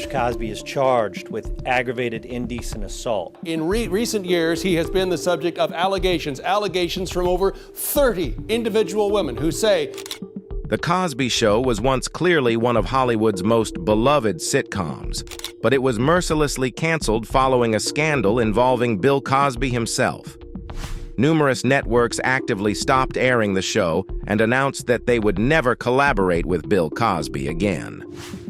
Mr. Cosby is charged with aggravated indecent assault. In recent years, he has been the subject of allegations from over 30 individual women who say, The Cosby Show was once clearly one of Hollywood's most beloved sitcoms, but it was mercilessly canceled following a scandal involving Bill Cosby himself. Numerous networks actively stopped airing the show and announced that they would never collaborate with Bill Cosby again.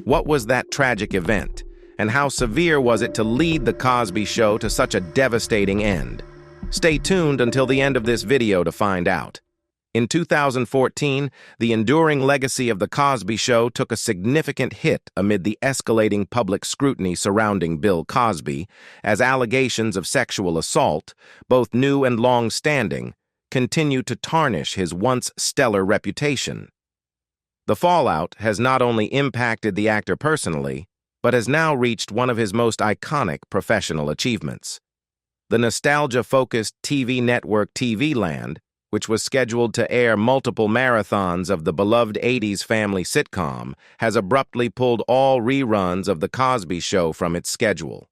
What was that tragic event, and how severe was it to lead The Cosby Show to such a devastating end? Stay tuned until the end of this video to find out. In 2014, the enduring legacy of The Cosby Show took a significant hit amid the escalating public scrutiny surrounding Bill Cosby, as allegations of sexual assault, both new and long-standing, continue to tarnish his once stellar reputation. The fallout has not only impacted the actor personally, but has now reached one of his most iconic professional achievements. The nostalgia-focused TV network TV Land, which was scheduled to air multiple marathons of the beloved 80s family sitcom, has abruptly pulled all reruns of The Cosby Show from its schedule.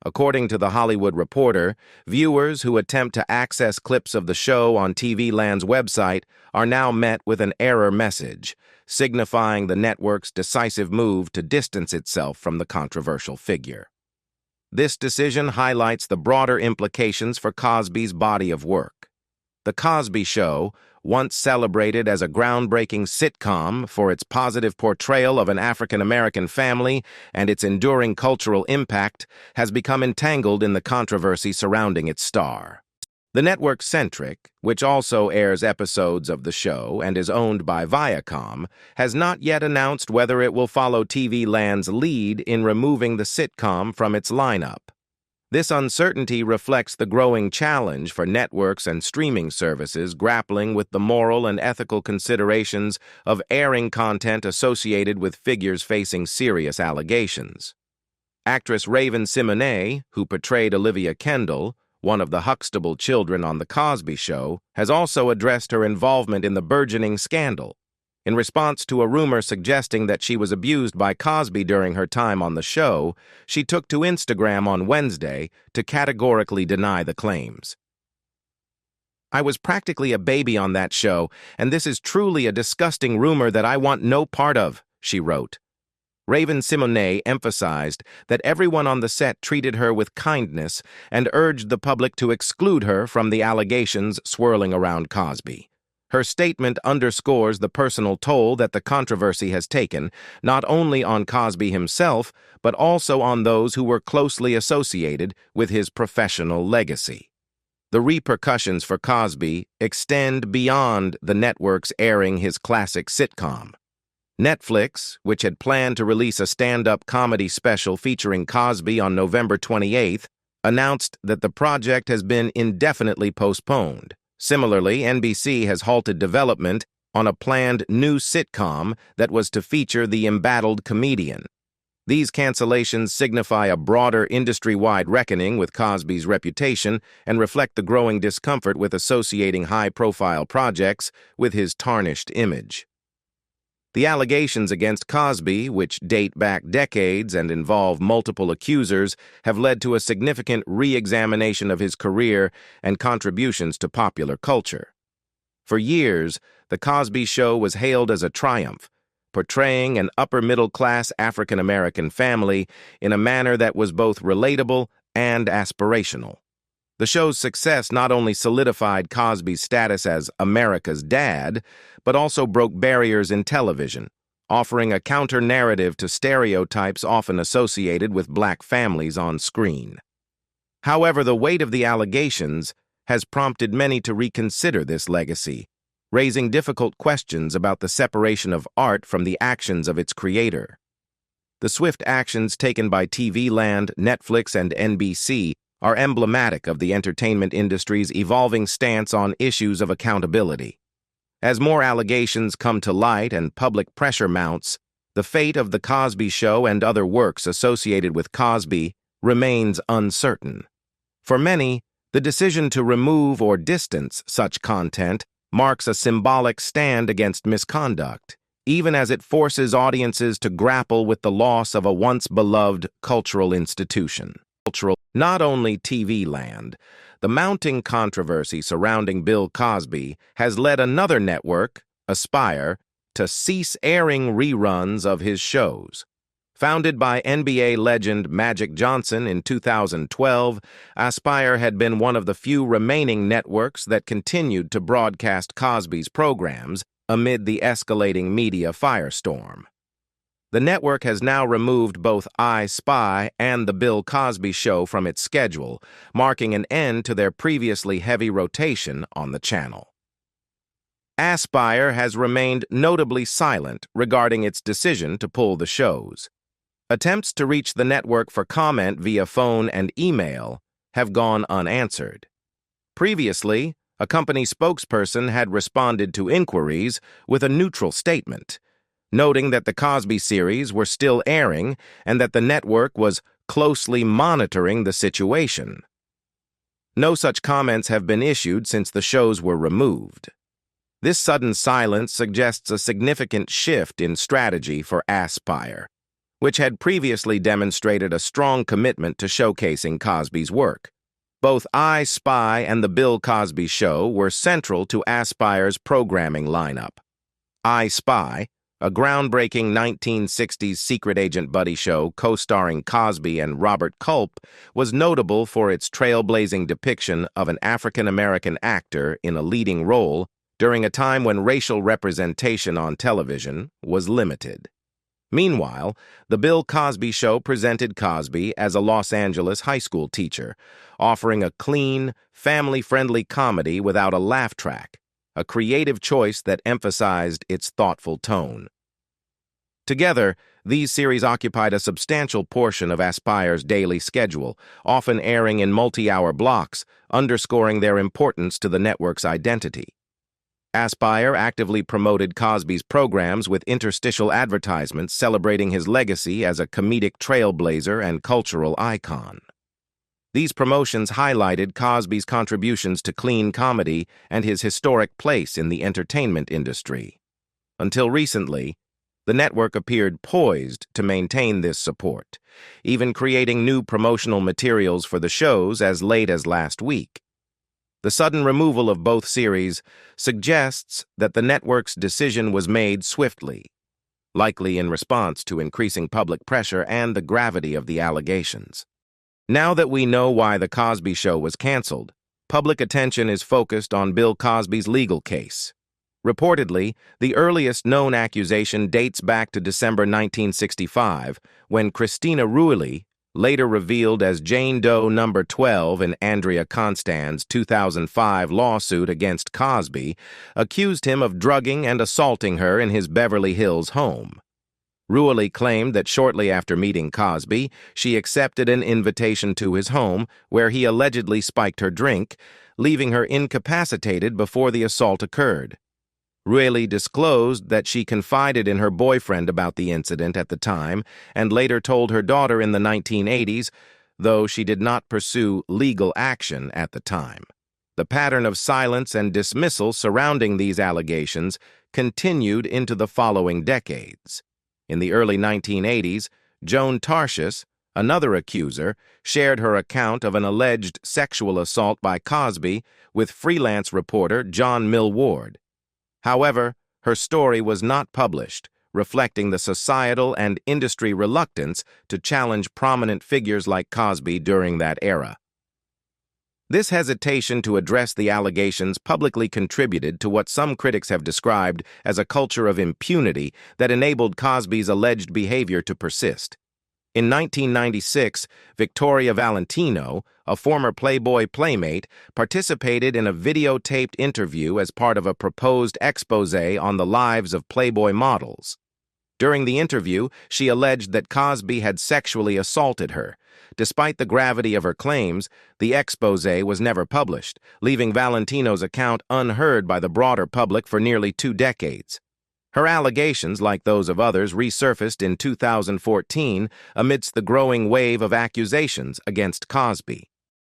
According to The Hollywood Reporter, viewers who attempt to access clips of the show on TV Land's website are now met with an error message, signifying the network's decisive move to distance itself from the controversial figure. This decision highlights the broader implications for Cosby's body of work. The Cosby Show, once celebrated as a groundbreaking sitcom for its positive portrayal of an African-American family and its enduring cultural impact, has become entangled in the controversy surrounding its star. The network Centric, which also airs episodes of the show and is owned by Viacom, has not yet announced whether it will follow TV Land's lead in removing the sitcom from its lineup. This uncertainty reflects the growing challenge for networks and streaming services grappling with the moral and ethical considerations of airing content associated with figures facing serious allegations. Actress Raven Simonet, who portrayed Olivia Kendall, one of the Huxtable children on The Cosby Show, has also addressed her involvement in the burgeoning scandal. In response to a rumor suggesting that she was abused by Cosby during her time on the show, she took to Instagram on Wednesday to categorically deny the claims. "I was practically a baby on that show, and this is truly a disgusting rumor that I want no part of," she wrote. Raven Simonet emphasized that everyone on the set treated her with kindness and urged the public to exclude her from the allegations swirling around Cosby. Her statement underscores the personal toll that the controversy has taken, not only on Cosby himself, but also on those who were closely associated with his professional legacy. The repercussions for Cosby extend beyond the networks airing his classic sitcom. Netflix, which had planned to release a stand-up comedy special featuring Cosby on November 28th, announced that the project has been indefinitely postponed. Similarly, NBC has halted development on a planned new sitcom that was to feature the embattled comedian. These cancellations signify a broader industry-wide reckoning with Cosby's reputation and reflect the growing discomfort with associating high-profile projects with his tarnished image. The allegations against Cosby, which date back decades and involve multiple accusers, have led to a significant re-examination of his career and contributions to popular culture. For years, The Cosby Show was hailed as a triumph, portraying an upper-middle-class African-American family in a manner that was both relatable and aspirational. The show's success not only solidified Cosby's status as America's dad, but also broke barriers in television, offering a counter-narrative to stereotypes often associated with black families on screen. However, the weight of the allegations has prompted many to reconsider this legacy, raising difficult questions about the separation of art from the actions of its creator. The swift actions taken by TV Land, Netflix, and NBC are emblematic of the entertainment industry's evolving stance on issues of accountability. As more allegations come to light and public pressure mounts, the fate of The Cosby Show and other works associated with Cosby remains uncertain. For many, the decision to remove or distance such content marks a symbolic stand against misconduct, even as it forces audiences to grapple with the loss of a once-beloved cultural institution. Not only TV land, the mounting controversy surrounding Bill Cosby has led another network, Aspire, to cease airing reruns of his shows. Founded by NBA legend Magic Johnson in 2012, Aspire had been one of the few remaining networks that continued to broadcast Cosby's programs amid the escalating media firestorm. The network has now removed both I Spy and The Bill Cosby Show from its schedule, marking an end to their previously heavy rotation on the channel. Aspire has remained notably silent regarding its decision to pull the shows. Attempts to reach the network for comment via phone and email have gone unanswered. Previously, a company spokesperson had responded to inquiries with a neutral statement, noting that the Cosby series were still airing and that the network was closely monitoring the situation. No such comments have been issued since the shows were removed. This sudden silence suggests a significant shift in strategy for Aspire, which had previously demonstrated a strong commitment to showcasing Cosby's work. Both I Spy and The Bill Cosby Show were central to Aspire's programming lineup. I Spy, a groundbreaking 1960s secret agent buddy show co-starring Cosby and Robert Culp, was notable for its trailblazing depiction of an African-American actor in a leading role during a time when racial representation on television was limited. Meanwhile, The Bill Cosby Show presented Cosby as a Los Angeles high school teacher, offering a clean, family-friendly comedy without a laugh track, a creative choice that emphasized its thoughtful tone. Together, these series occupied a substantial portion of Aspire's daily schedule, often airing in multi-hour blocks, underscoring their importance to the network's identity. Aspire actively promoted Cosby's programs with interstitial advertisements celebrating his legacy as a comedic trailblazer and cultural icon. These promotions highlighted Cosby's contributions to clean comedy and his historic place in the entertainment industry. Until recently, the network appeared poised to maintain this support, even creating new promotional materials for the shows as late as last week. The sudden removal of both series suggests that the network's decision was made swiftly, likely in response to increasing public pressure and the gravity of the allegations. Now that we know why The Cosby Show was canceled, public attention is focused on Bill Cosby's legal case. Reportedly, the earliest known accusation dates back to December 1965, when Christina Ruelle, later revealed as Jane Doe No. 12 in Andrea Constand's 2005 lawsuit against Cosby, accused him of drugging and assaulting her in his Beverly Hills home. Ruelle claimed that shortly after meeting Cosby, she accepted an invitation to his home, where he allegedly spiked her drink, leaving her incapacitated before the assault occurred. Ruelle disclosed that she confided in her boyfriend about the incident at the time and later told her daughter in the 1980s, though she did not pursue legal action at the time. The pattern of silence and dismissal surrounding these allegations continued into the following decades. In the early 1980s, Joan Tarshis, another accuser, shared her account of an alleged sexual assault by Cosby with freelance reporter John Millward. However, her story was not published, reflecting the societal and industry reluctance to challenge prominent figures like Cosby during that era. This hesitation to address the allegations publicly contributed to what some critics have described as a culture of impunity that enabled Cosby's alleged behavior to persist. In 1996, Victoria Valentino, a former Playboy playmate, participated in a videotaped interview as part of a proposed exposé on the lives of Playboy models. During the interview, she alleged that Cosby had sexually assaulted her. Despite the gravity of her claims, the exposé was never published, leaving Valentino's account unheard by the broader public for nearly 2 decades. Her allegations, like those of others, resurfaced in 2014 amidst the growing wave of accusations against Cosby.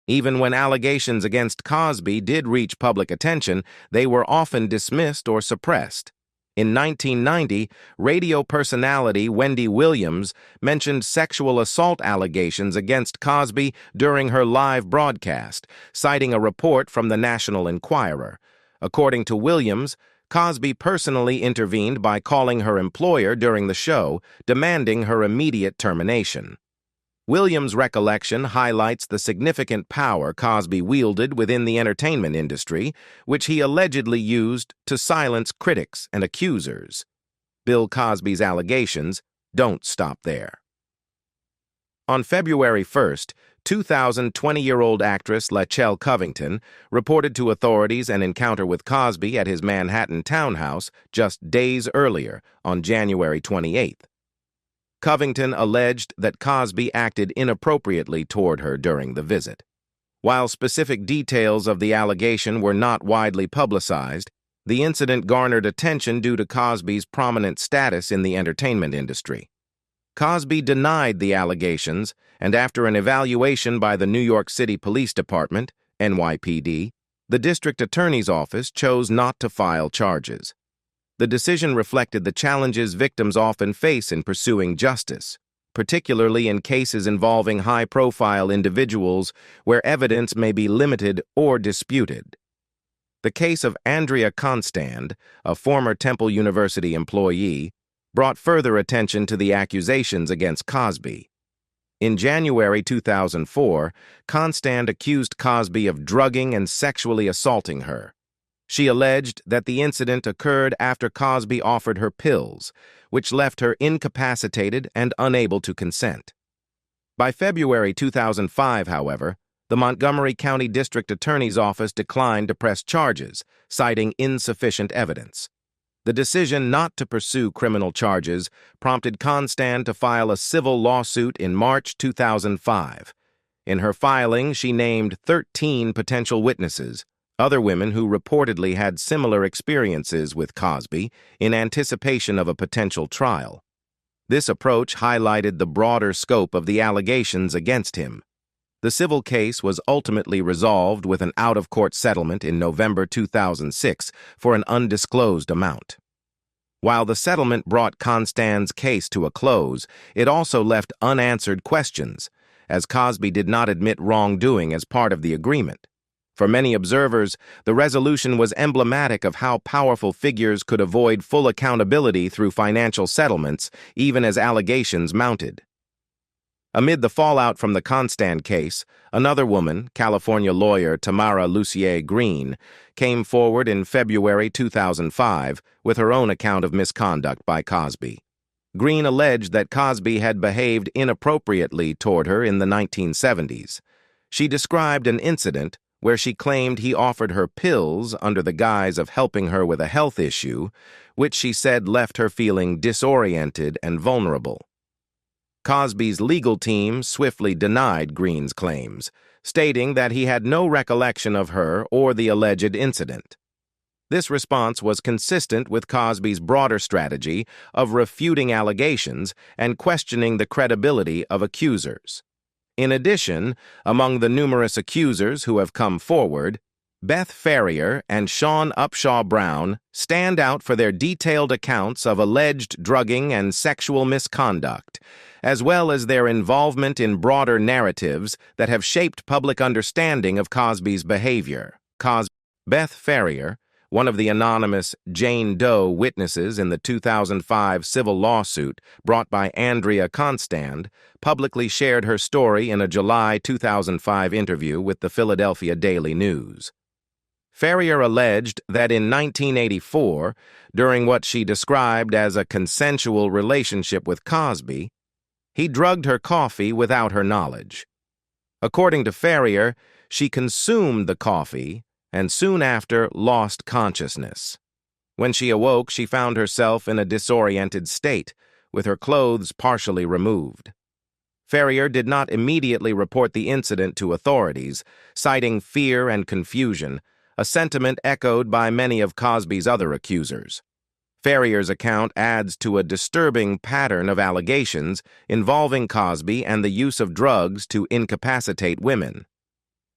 Even when allegations against Cosby did reach public attention, they were often dismissed or suppressed. In 1990, radio personality Wendy Williams mentioned sexual assault allegations against Cosby during her live broadcast, citing a report from the National Enquirer. According to Williams, Cosby personally intervened by calling her employer during the show, demanding her immediate termination. Williams' recollection highlights the significant power Cosby wielded within the entertainment industry, which he allegedly used to silence critics and accusers. Bill Cosby's allegations don't stop there. On February 1st, 2020-year-old actress Lachelle Covington reported to authorities an encounter with Cosby at his Manhattan townhouse just days earlier, on January 28th. Covington alleged that Cosby acted inappropriately toward her during the visit. While specific details of the allegation were not widely publicized, the incident garnered attention due to Cosby's prominent status in the entertainment industry. Cosby denied the allegations, and after an evaluation by the New York City Police Department, NYPD, the district attorney's office chose not to file charges. The decision reflected the challenges victims often face in pursuing justice, particularly in cases involving high-profile individuals where evidence may be limited or disputed. The case of Andrea Constand, a former Temple University employee, brought further attention to the accusations against Cosby. In January 2004, Constand accused Cosby of drugging and sexually assaulting her. She alleged that the incident occurred after Cosby offered her pills, which left her incapacitated and unable to consent. By February 2005, however, the Montgomery County District Attorney's Office declined to press charges, citing insufficient evidence. The decision not to pursue criminal charges prompted Constand to file a civil lawsuit in March 2005. In her filing, she named 13 potential witnesses, other women who reportedly had similar experiences with Cosby, in anticipation of a potential trial. This approach highlighted the broader scope of the allegations against him. The civil case was ultimately resolved with an out-of-court settlement in November 2006 for an undisclosed amount. While the settlement brought Constand's case to a close, it also left unanswered questions, as Cosby did not admit wrongdoing as part of the agreement. For many observers, the resolution was emblematic of how powerful figures could avoid full accountability through financial settlements, even as allegations mounted. Amid the fallout from the Constand case, another woman, California lawyer Tamara Lucier Green, came forward in February 2005 with her own account of misconduct by Cosby. Green alleged that Cosby had behaved inappropriately toward her in the 1970s. She described an incident where she claimed he offered her pills under the guise of helping her with a health issue, which she said left her feeling disoriented and vulnerable. Cosby's legal team swiftly denied Green's claims, stating that he had no recollection of her or the alleged incident. This response was consistent with Cosby's broader strategy of refuting allegations and questioning the credibility of accusers. In addition, among the numerous accusers who have come forward, Beth Ferrier and Sean Upshaw Brown stand out for their detailed accounts of alleged drugging and sexual misconduct, as well as their involvement in broader narratives that have shaped public understanding of Cosby's behavior. Beth Ferrier, one of the anonymous Jane Doe witnesses in the 2005 civil lawsuit brought by Andrea Constand, publicly shared her story in a July 2005 interview with the Philadelphia Daily News. Ferrier alleged that in 1984, during what she described as a consensual relationship with Cosby, he drugged her coffee without her knowledge. According to Ferrier, she consumed the coffee and soon after lost consciousness. When she awoke, she found herself in a disoriented state, with her clothes partially removed. Ferrier did not immediately report the incident to authorities, citing fear and confusion, a sentiment echoed by many of Cosby's other accusers. Ferrier's account adds to a disturbing pattern of allegations involving Cosby and the use of drugs to incapacitate women.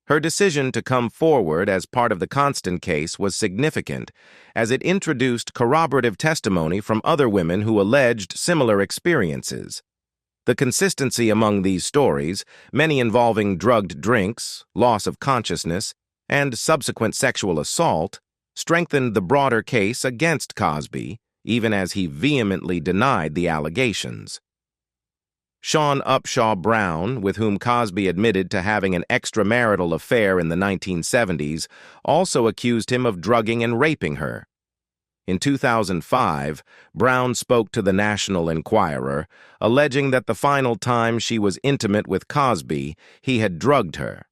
Her decision to come forward as part of the Constant case was significant, as it introduced corroborative testimony from other women who alleged similar experiences. The consistency among these stories, many involving drugged drinks, loss of consciousness, and subsequent sexual assault, strengthened the broader case against Cosby, even as he vehemently denied the allegations. Sean Upshaw Brown, with whom Cosby admitted to having an extramarital affair in the 1970s, also accused him of drugging and raping her. In 2005, Brown spoke to the National Enquirer, alleging that the final time she was intimate with Cosby, he had drugged her.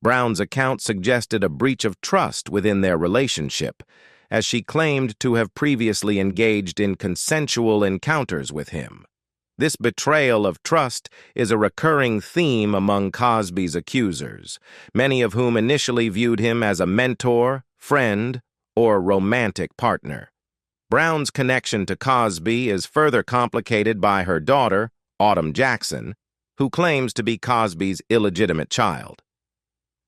Brown's account suggested a breach of trust within their relationship, as she claimed to have previously engaged in consensual encounters with him. This betrayal of trust is a recurring theme among Cosby's accusers, many of whom initially viewed him as a mentor, friend, or romantic partner. Brown's connection to Cosby is further complicated by her daughter, Autumn Jackson, who claims to be Cosby's illegitimate child.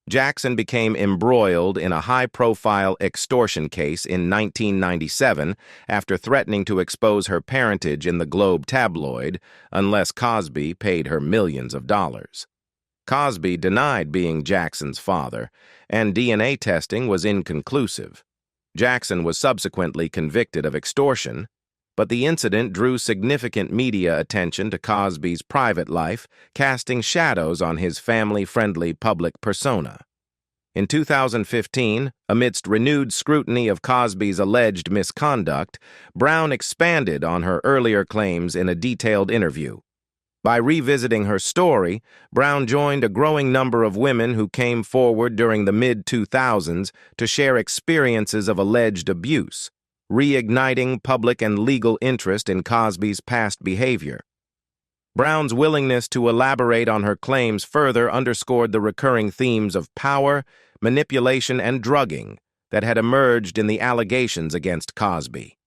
Jackson became embroiled in a high-profile extortion case in 1997 after threatening to expose her parentage in the Globe tabloid unless Cosby paid her millions of dollars. Cosby denied being Jackson's father, and DNA testing was inconclusive. Jackson was subsequently convicted of extortion, but the incident drew significant media attention to Cosby's private life, casting shadows on his family-friendly public persona. In 2015, amidst renewed scrutiny of Cosby's alleged misconduct, Brown expanded on her earlier claims in a detailed interview. By revisiting her story, Brown joined a growing number of women who came forward during the mid-2000s to share experiences of alleged abuse, reigniting public and legal interest in Cosby's past behavior. Brown's willingness to elaborate on her claims further underscored the recurring themes of power, manipulation, and drugging that had emerged in the allegations against Cosby.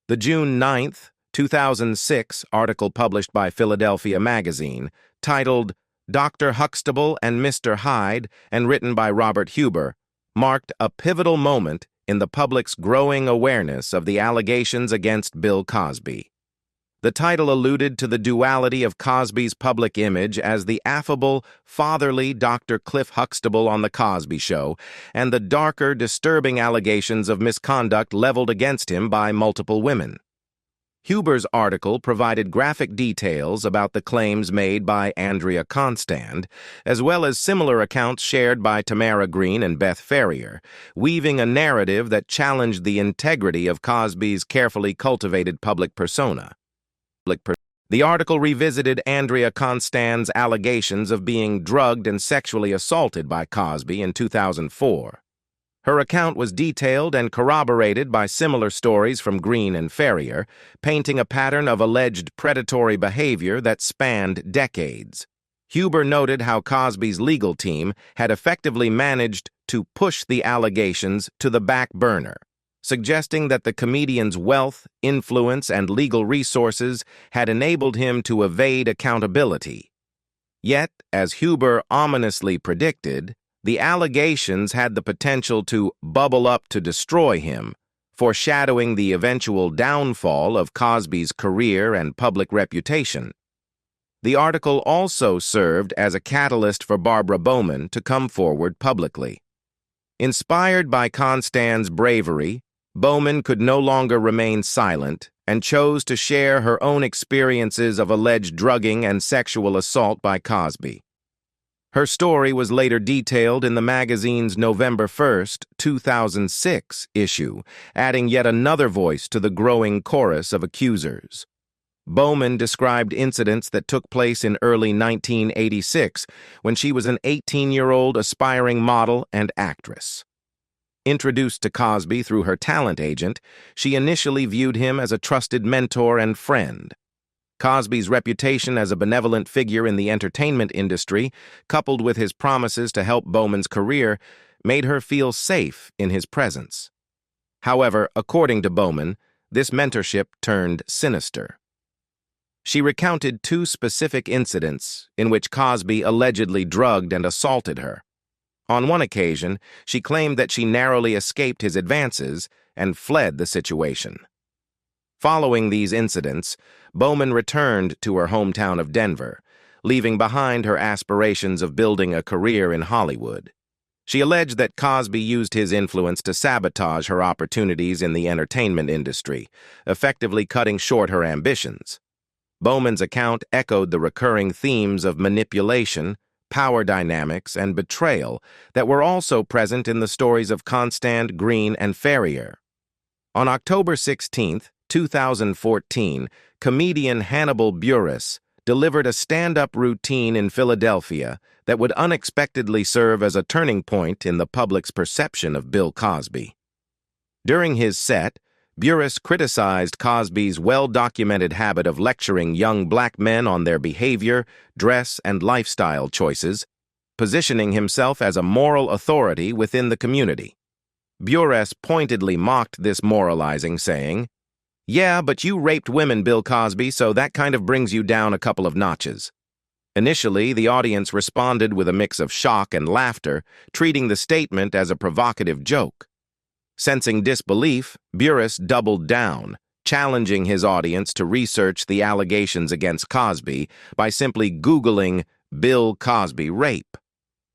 The June 9, 2006 article published by Philadelphia Magazine, titled Dr. Huxtable and Mr. Hyde, and written by Robert Huber, marked a pivotal moment in the public's growing awareness of the allegations against Bill Cosby. The title alluded to the duality of Cosby's public image as the affable, fatherly Dr. Cliff Huxtable on The Cosby Show, and the darker, disturbing allegations of misconduct leveled against him by multiple women. Huber's article provided graphic details about the claims made by Andrea Constand, as well as similar accounts shared by Tamara Green and Beth Ferrier, weaving a narrative that challenged the integrity of Cosby's carefully cultivated public persona. The article revisited Andrea Constand's allegations of being drugged and sexually assaulted by Cosby in 2004. Her account was detailed and corroborated by similar stories from Green and Ferrier, painting a pattern of alleged predatory behavior that spanned decades. Huber noted how Cosby's legal team had effectively managed to push the allegations to the back burner, suggesting that the comedian's wealth, influence, and legal resources had enabled him to evade accountability. Yet, as Huber ominously predicted, the allegations had the potential to bubble up to destroy him, foreshadowing the eventual downfall of Cosby's career and public reputation. The article also served as a catalyst for Barbara Bowman to come forward publicly. Inspired by Constand's bravery, Bowman could no longer remain silent and chose to share her own experiences of alleged drugging and sexual assault by Cosby. Her story was later detailed in the magazine's November 1, 2006 issue, adding yet another voice to the growing chorus of accusers. Bowman described incidents that took place in early 1986 when she was an 18-year-old aspiring model and actress. Introduced to Cosby through her talent agent, she initially viewed him as a trusted mentor and friend. Cosby's reputation as a benevolent figure in the entertainment industry, coupled with his promises to help Bowman's career, made her feel safe in his presence. However, according to Bowman, this mentorship turned sinister. She recounted two specific incidents in which Cosby allegedly drugged and assaulted her. On one occasion, she claimed that she narrowly escaped his advances and fled the situation. Following these incidents, Bowman returned to her hometown of Denver, leaving behind her aspirations of building a career in Hollywood. She alleged that Cosby used his influence to sabotage her opportunities in the entertainment industry, effectively cutting short her ambitions. Bowman's account echoed the recurring themes of manipulation, power dynamics, and betrayal that were also present in the stories of Constant, Green, and Ferrier. On October 16, 2014, comedian Hannibal Buress delivered a stand-up routine in Philadelphia that would unexpectedly serve as a turning point in the public's perception of Bill Cosby. During his set, Buress criticized Cosby's well-documented habit of lecturing young black men on their behavior, dress, and lifestyle choices, positioning himself as a moral authority within the community. Buress pointedly mocked this moralizing, saying, "Yeah, but you raped women, Bill Cosby, so that kind of brings you down a couple of notches." Initially, the audience responded with a mix of shock and laughter, treating the statement as a provocative joke. Sensing disbelief, Buress doubled down, challenging his audience to research the allegations against Cosby by simply Googling Bill Cosby rape.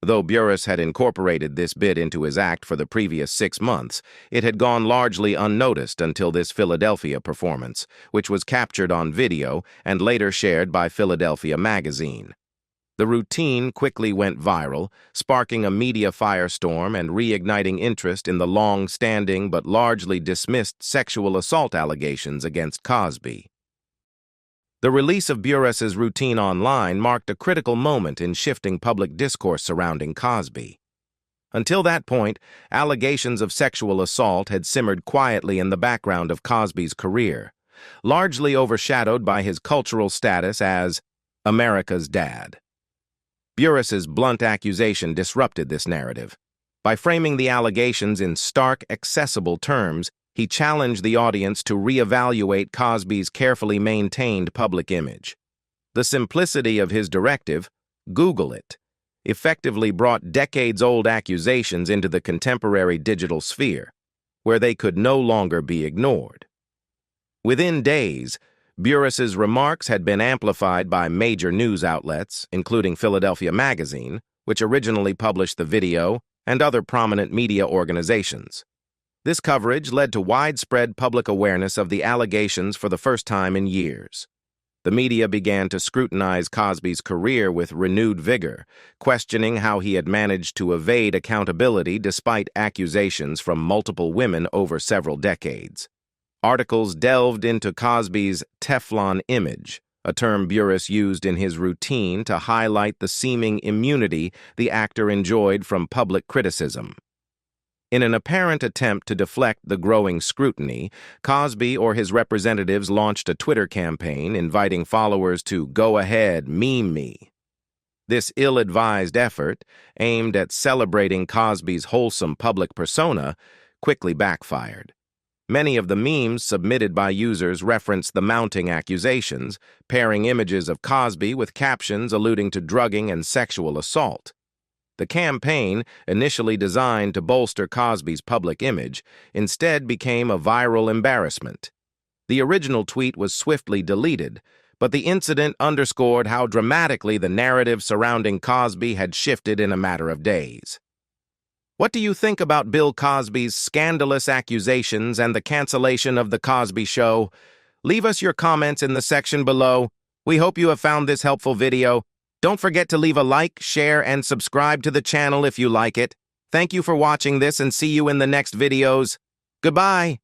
Though Buress had incorporated this bit into his act for the previous 6 months, it had gone largely unnoticed until this Philadelphia performance, which was captured on video and later shared by Philadelphia Magazine. The routine quickly went viral, sparking a media firestorm and reigniting interest in the long-standing but largely dismissed sexual assault allegations against Cosby. The release of Buress's routine online marked a critical moment in shifting public discourse surrounding Cosby. Until that point, allegations of sexual assault had simmered quietly in the background of Cosby's career, largely overshadowed by his cultural status as America's dad. Buress's blunt accusation disrupted this narrative. By framing the allegations in stark, accessible terms, he challenged the audience to reevaluate Cosby's carefully maintained public image. The simplicity of his directive, "Google it," effectively brought decades-old accusations into the contemporary digital sphere, where they could no longer be ignored. Within days, Buress's remarks had been amplified by major news outlets, including Philadelphia Magazine, which originally published the video, and other prominent media organizations. This coverage led to widespread public awareness of the allegations for the first time in years. The media began to scrutinize Cosby's career with renewed vigor, questioning how he had managed to evade accountability despite accusations from multiple women over several decades. Articles delved into Cosby's Teflon image, a term Buress used in his routine to highlight the seeming immunity the actor enjoyed from public criticism. In an apparent attempt to deflect the growing scrutiny, Cosby or his representatives launched a Twitter campaign inviting followers to "go ahead, meme me." This ill-advised effort, aimed at celebrating Cosby's wholesome public persona, quickly backfired. Many of the memes submitted by users referenced the mounting accusations, pairing images of Cosby with captions alluding to drugging and sexual assault. The campaign, initially designed to bolster Cosby's public image, instead became a viral embarrassment. The original tweet was swiftly deleted, but the incident underscored how dramatically the narrative surrounding Cosby had shifted in a matter of days. What do you think about Bill Cosby's scandalous accusations and the cancellation of The Cosby Show? Leave us your comments in the section below. We hope you have found this helpful video. Don't forget to leave a like, share, and subscribe to the channel if you like it. Thank you for watching this and see you in the next videos. Goodbye.